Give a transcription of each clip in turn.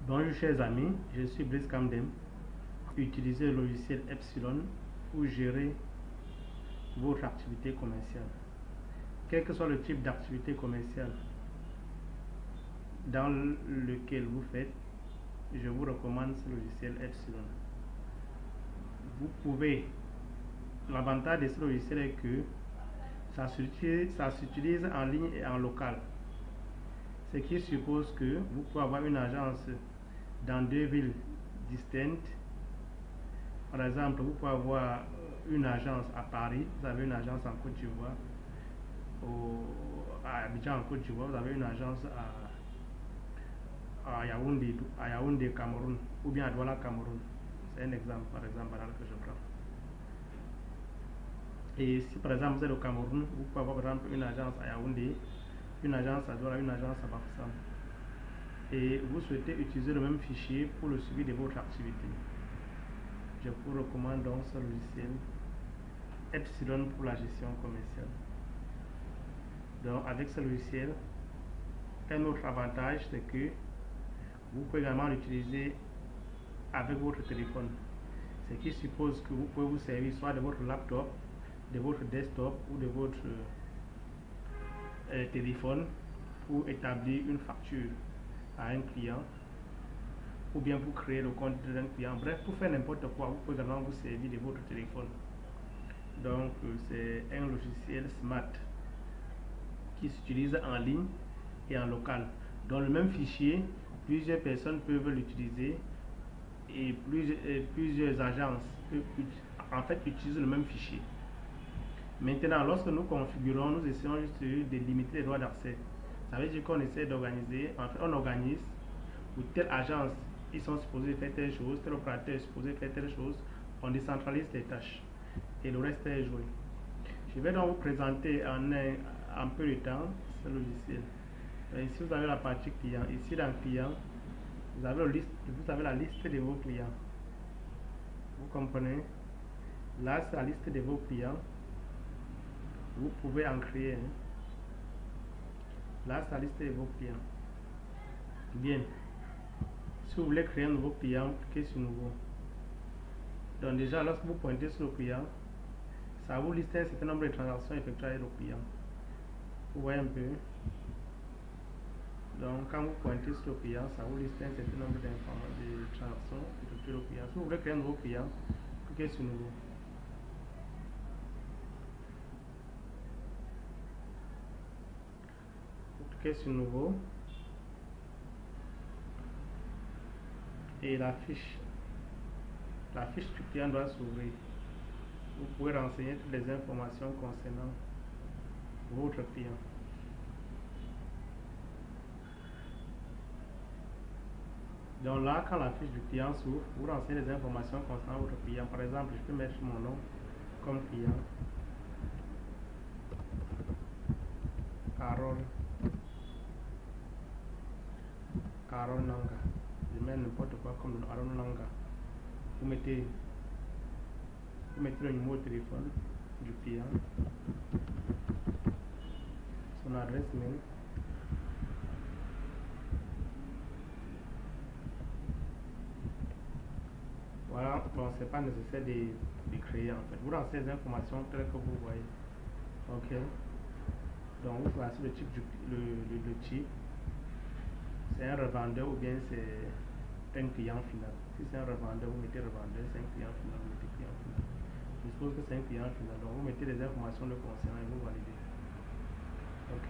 Bonjour chers amis, je suis Brice Kamdem. Utilisez le logiciel Epsilon pour gérer votre activité commerciale. Quel que soit le type d'activité commerciale dans lequel vous faites, je vous recommande ce logiciel Epsilon. Vous pouvez, l'avantage de ce logiciel est que ça s'utilise en ligne et en local. Ce qui suppose que vous pouvez avoir une agence dans deux villes distinctes. Par exemple, vous pouvez avoir une agence à Paris, vous avez une agence en Côte d'Ivoire, à Abidjan en Côte d'Ivoire, vous avez une agence à Yaoundé, Cameroun, ou bien à Douala, Cameroun. C'est un exemple, par exemple, que je prends. Et si par exemple vous êtes au Cameroun, vous pouvez avoir par exemple une agence à Yaoundé, une agence à Douala, une agence à Bafoussam. Et vous souhaitez utiliser le même fichier pour le suivi de votre activité. Je vous recommande donc ce logiciel Epsilon pour la gestion commerciale. Donc avec ce logiciel, un autre avantage c'est que vous pouvez également l'utiliser avec votre téléphone. Ce qui suppose que vous pouvez vous servir soit de votre laptop, de votre desktop ou de votre téléphone pour établir une facture à un client, ou bien pour créer le compte d'un client. Bref, pour faire n'importe quoi, vous pouvez également vous servir de votre téléphone. Donc c'est un logiciel smart qui s'utilise en ligne et en local. Dans le même fichier, plusieurs personnes peuvent l'utiliser et plusieurs agences en fait utilisent le même fichier. Maintenant, lorsque nous configurons, nous essayons juste de limiter les droits d'accès. Ça veut dire qu'on essaie d'organiser, en fait on organise où telle agence ils sont supposés faire telle chose, tel opérateur est supposé faire telle chose, on décentralise les tâches et le reste est joué. Je vais donc vous présenter en peu de temps ce logiciel. Ici vous avez la partie client. Ici dans client, vous avez la liste de vos clients. Vous comprenez? Là c'est la liste de vos clients. Vous pouvez en créer. Là c'est la liste de vos clients. Bien. Si vous voulez créer un nouveau client, vous cliquez sur nouveau. Donc déjà lorsque vous pointez sur le client, ça vous liste un certain nombre de transactions effectuées avec le client. Vous voyez un peu. Donc quand vous pointez sur le client, ça vous liste un certain nombre de transactions effectuées avec le client. Si vous voulez créer un nouveau client, cliquez sur nouveau. Vous cliquez sur nouveau. Et la fiche du client doit s'ouvrir. Vous pouvez renseigner toutes les informations concernant votre client. Donc là, quand la fiche du client s'ouvre, vous renseignez les informations concernant votre client. Par exemple, je peux mettre mon nom comme client. Carole Nanga. Je mets n'importe quoi comme Carole Nanga. Vous mettez le numéro de téléphone du client, son adresse mail, voilà. Bon, c'est pas nécessaire de créer en fait. Vous lancez les informations telles que vous voyez. Ok. Donc vous choisissez le type le type. C'est un revendeur ou bien c'est un client final. Si c'est un revendeur, vous mettez revendeur. C'est un client final, vous mettez client final. Je suppose que c'est un client final. Donc vous mettez les informations le concernant et vous validez. Ok.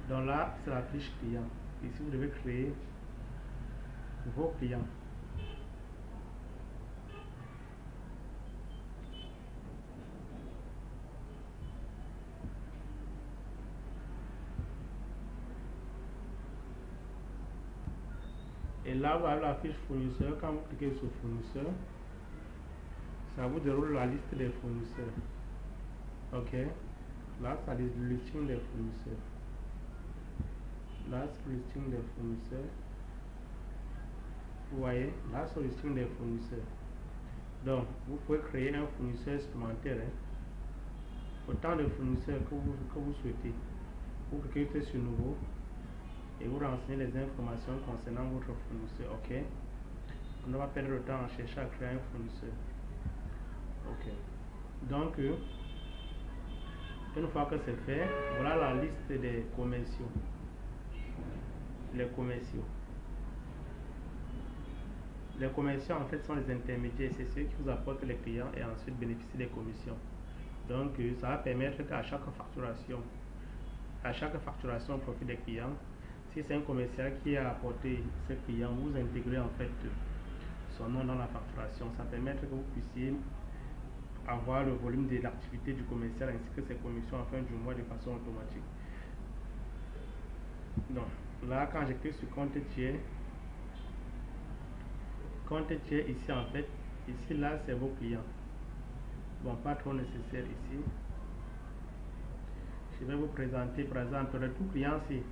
Donc là, c'est la fiche client. Ici, vous devez créer vos clients. Et là, vous avez la fiche fournisseur. Quand vous cliquez sur fournisseur, ça vous déroule la liste des fournisseurs. Ok. Là, ça dit le listing des fournisseurs. Là, c'est le listing des fournisseurs. Vous voyez, là, c'est le listing des fournisseurs. Donc, vous pouvez créer un fournisseur supplémentaire. Autant de fournisseurs que vous souhaitez. Vous cliquez sur nouveau. et vous renseignez les informations concernant votre fournisseur. Ok. On ne va pas perdre le temps à chercher à créer un fournisseur. Ok. Donc, une fois que c'est fait, voilà la liste des commerciaux. Les commerciaux. Les commerciaux en fait sont les intermédiaires, c'est ceux qui vous apportent les clients et ensuite bénéficient des commissions. Donc ça va permettre qu'à chaque facturation au profit des clients, si c'est un commercial qui a apporté ses clients, vous intégrez en fait son nom dans la facturation. Ça permet que vous puissiez avoir le volume de l'activité du commercial ainsi que ses commissions en fin du mois de façon automatique. Donc là, quand je clique sur compte tiers ici en fait, ici là c'est vos clients. Bon, pas trop nécessaire ici. Je vais vous présenter par exemple le tout client ci.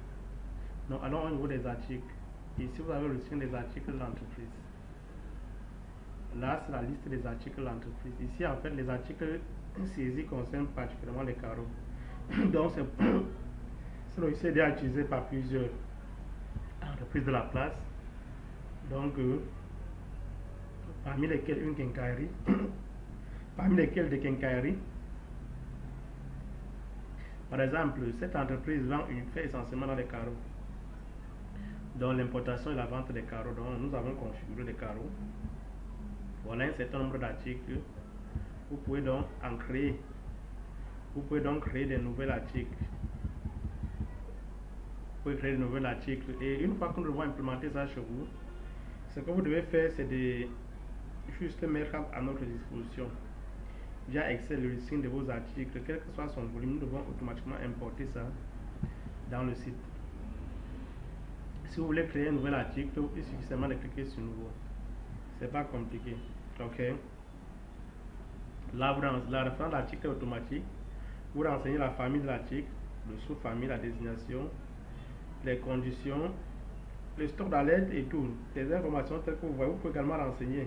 Donc allons au niveau des articles. Ici vous avez le listing des articles de l'entreprise. Là c'est la liste des articles de l'entreprise. Ici en fait les articles saisis concernent particulièrement les carreaux. Donc c'est logiciel déjà utilisé par plusieurs entreprises de la place. Donc parmi lesquelles une quincaillerie. Parmi lesquelles des quincailleries. Par exemple, cette entreprise fait essentiellement dans les carreaux. Dans l'importation et la vente des carreaux, donc nous avons configuré des carreaux. Voilà un certain nombre d'articles. Vous pouvez donc en créer. Vous pouvez donc créer des nouveaux articles. Vous pouvez créer de nouveaux articles. Et une fois que nous devons implémenter ça chez vous, ce que vous devez faire, c'est de juste mettre à notre disposition via Excel le listing de vos articles, quel que soit son volume. Nous devons automatiquement importer ça dans le site. Si vous voulez créer un nouvel article, il suffit seulement de cliquer sur nouveau. C'est pas compliqué. Ok. Là, la référence d'article est automatique. Vous renseignez la famille de l'article, le sous-famille, la désignation, les conditions, le stock d'alerte et tout. Les informations telles que vous voyez, vous pouvez également renseigner.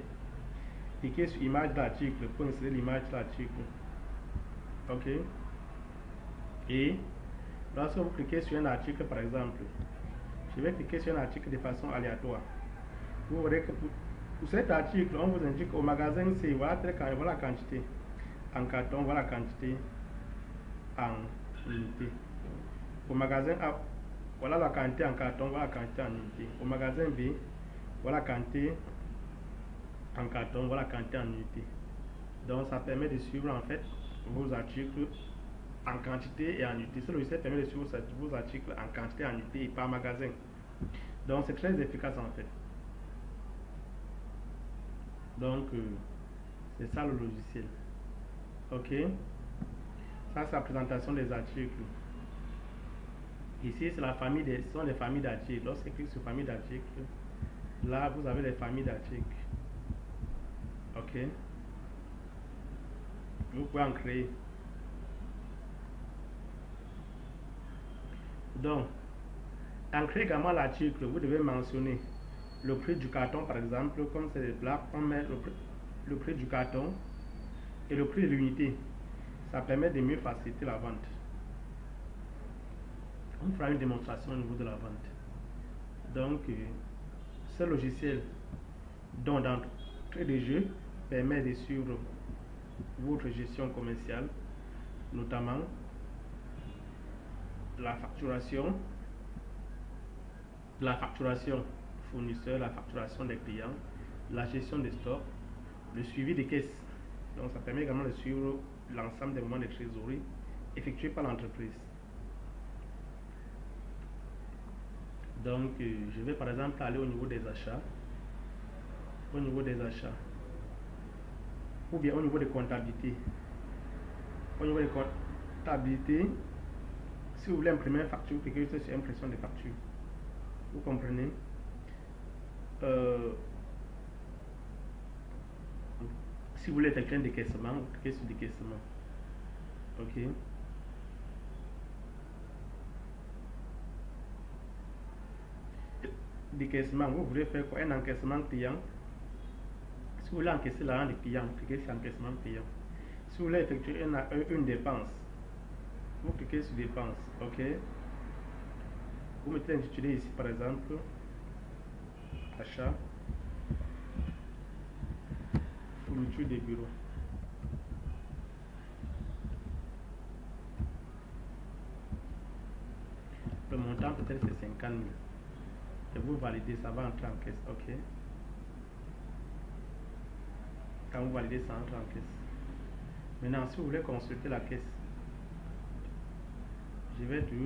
Cliquez sur image d'article pour insérer l'image de l'article. Ok. Et lorsque vous cliquez sur un article, par exemple, je vais cliquer sur un article de façon aléatoire. Vous verrez que pour cet article, on vous indique au magasin C, voilà la quantité. En carton, voilà la quantité en unité. Au magasin A, voilà la quantité en carton, voilà la quantité en unité. Au magasin B, voilà la quantité en carton, voilà la quantité en unité. Donc ça permet de suivre en fait vos articles en quantité et en unité. Ce logiciel permet de suivre vos articles en quantité, en unité et par magasin. Donc c'est très efficace en fait. Donc c'est ça le logiciel. Ok. Ça c'est la présentation des articles. Ici c'est la famille ce sont les familles d'articles. Lorsque je clique sur famille d'articles, là vous avez les familles d'articles. Ok. Vous pouvez en créer. Donc, en créant également l'article, vous devez mentionner le prix du carton par exemple. Comme c'est des blagues, on met le prix du carton et le prix de l'unité. Ça permet de mieux faciliter la vente. On fera une démonstration au niveau de la vente. Donc, ce logiciel d'entrée de jeu permet de suivre votre gestion commerciale, notamment la facturation fournisseur, la facturation des clients, la gestion des stocks, le suivi des caisses. Donc ça permet également de suivre l'ensemble des mouvements de trésorerie effectués par l'entreprise. Donc je vais par exemple aller au niveau des achats. Au niveau des achats. Ou bien au niveau de comptabilité. Au niveau de comptabilité, si vous voulez imprimer une facture, vous cliquez sur impression de facture. Vous comprenez? Si vous voulez effectuer un décaissement, vous cliquez sur décaissement. Ok. Décaissement, vous voulez faire quoi? Un encaissement client. Si vous voulez encaisser l'argent des clients, vous cliquez sur encaissement client. Si vous voulez effectuer une dépense, vous cliquez sur dépense. Ok. Vous mettez l'intitulé ici, par exemple, achat, fourniture des bureaux. Le montant peut-être c'est 50 000. Et vous validez, ça va entrer en caisse. OK. Quand vous validez, ça entre en caisse. Maintenant, si vous voulez consulter la caisse, je vais toujours